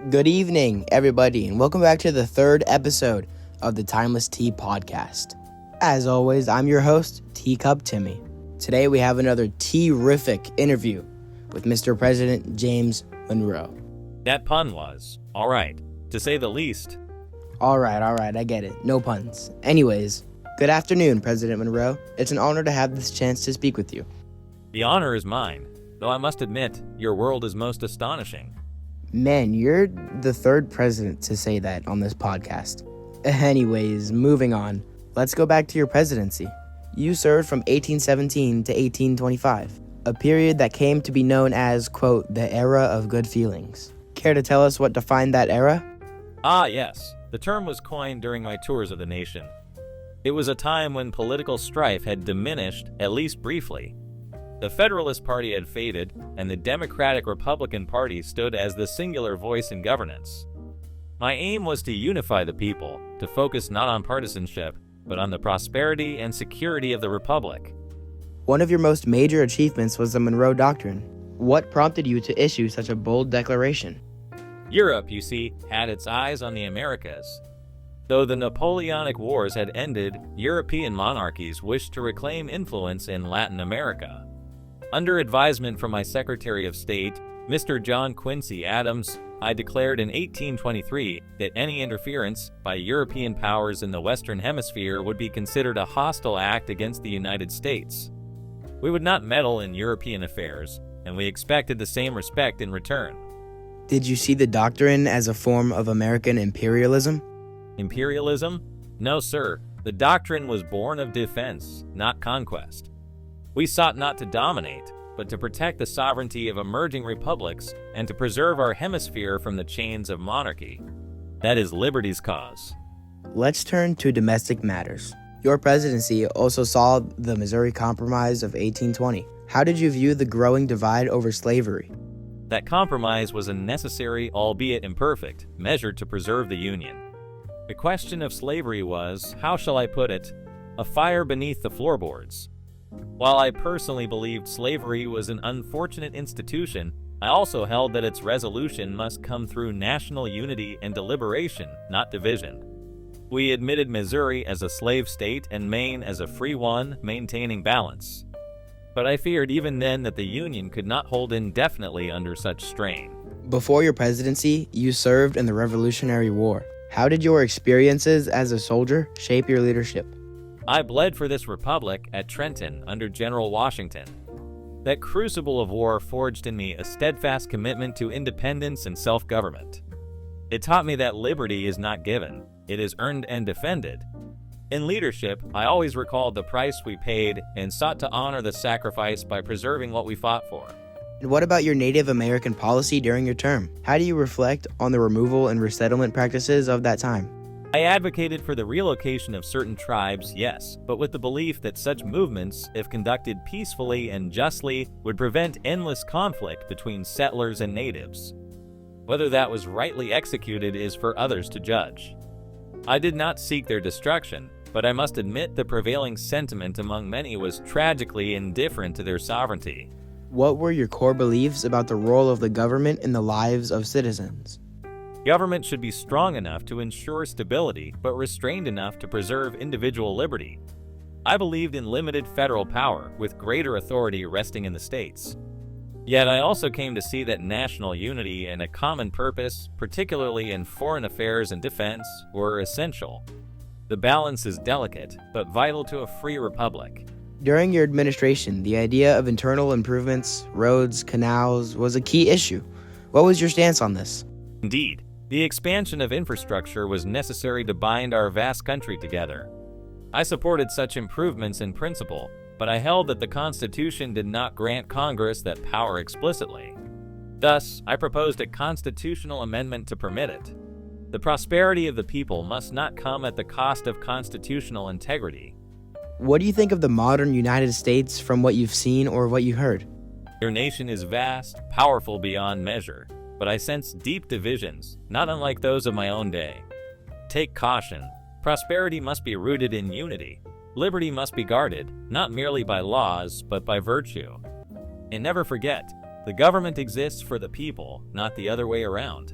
Good evening, everybody, and welcome back to the third episode of the Timeless Tea Podcast. As always, I'm your host, Teacup Timmy. Today we have another tea-rific interview with Mr. President James Monroe. That pun was, all right, to say the least. All right, I get it. No puns. Anyways, good afternoon, President Monroe. It's an honor to have this chance to speak with you. The honor is mine, though I must admit, your world is most astonishing. Man, you're the third president to say that on this podcast. Anyways, moving on. Let's go back to your presidency. You served from 1817 to 1825, a period that came to be known as, quote, the era of good feelings. Care to tell us what defined that era? Ah, yes. The term was coined during my tours of the nation. It was a time when political strife had diminished, at least briefly. The Federalist Party had faded, and the Democratic-Republican Party stood as the singular voice in governance. My aim was to unify the people, to focus not on partisanship, but on the prosperity and security of the Republic. One of your most major achievements was the Monroe Doctrine. What prompted you to issue such a bold declaration? Europe, you see, had its eyes on the Americas. Though the Napoleonic Wars had ended, European monarchies wished to reclaim influence in Latin America. Under advisement from my Secretary of State, Mr. John Quincy Adams, I declared in 1823 that any interference by European powers in the Western Hemisphere would be considered a hostile act against the United States. We would not meddle in European affairs, and we expected the same respect in return. Did you see the doctrine as a form of American imperialism? Imperialism? No, sir. The doctrine was born of defense, not conquest. We sought not to dominate, but to protect the sovereignty of emerging republics and to preserve our hemisphere from the chains of monarchy. That is liberty's cause. Let's turn to domestic matters. Your presidency also saw the Missouri Compromise of 1820. How did you view the growing divide over slavery? That compromise was a necessary, albeit imperfect, measure to preserve the Union. The question of slavery was, how shall I put it, a fire beneath the floorboards. While I personally believed slavery was an unfortunate institution, I also held that its resolution must come through national unity and deliberation, not division. We admitted Missouri as a slave state and Maine as a free one, maintaining balance. But I feared even then that the Union could not hold indefinitely under such strain. Before your presidency, you served in the Revolutionary War. How did your experiences as a soldier shape your leadership? I bled for this republic at Trenton under General Washington. That crucible of war forged in me a steadfast commitment to independence and self-government. It taught me that liberty is not given, it is earned and defended. In leadership, I always recalled the price we paid and sought to honor the sacrifice by preserving what we fought for. And what about your Native American policy during your term? How do you reflect on the removal and resettlement practices of that time? I advocated for the relocation of certain tribes, yes, but with the belief that such movements, if conducted peacefully and justly, would prevent endless conflict between settlers and natives. Whether that was rightly executed is for others to judge. I did not seek their destruction, but I must admit the prevailing sentiment among many was tragically indifferent to their sovereignty. What were your core beliefs about the role of the government in the lives of citizens? Government should be strong enough to ensure stability, but restrained enough to preserve individual liberty. I believed in limited federal power, with greater authority resting in the states. Yet I also came to see that national unity and a common purpose, particularly in foreign affairs and defense, were essential. The balance is delicate, but vital to a free republic. During your administration, the idea of internal improvements, roads, canals, was a key issue. What was your stance on this? Indeed, the expansion of infrastructure was necessary to bind our vast country together. I supported such improvements in principle, but I held that the Constitution did not grant Congress that power explicitly. Thus, I proposed a constitutional amendment to permit it. The prosperity of the people must not come at the cost of constitutional integrity. What do you think of the modern United States from what you've seen or what you heard? Your nation is vast, powerful beyond measure, but I sense deep divisions, not unlike those of my own day. Take caution. Prosperity must be rooted in unity. Liberty must be guarded, not merely by laws, but by virtue. And never forget, the government exists for the people, not the other way around.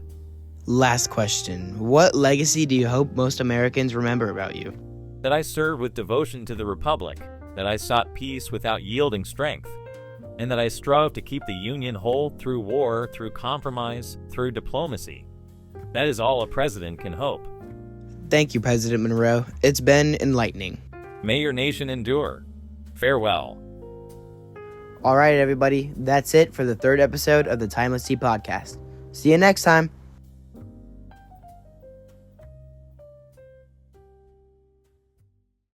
Last question. What legacy do you hope most Americans remember about you? That I served with devotion to the Republic, that I sought peace without yielding strength, and that I strove to keep the Union whole through war, through compromise, through diplomacy. That is all a president can hope. Thank you, President Monroe. It's been enlightening. May your nation endure. Farewell. All right, everybody. That's it for the third episode of the Timeless Tea Podcast. See you next time.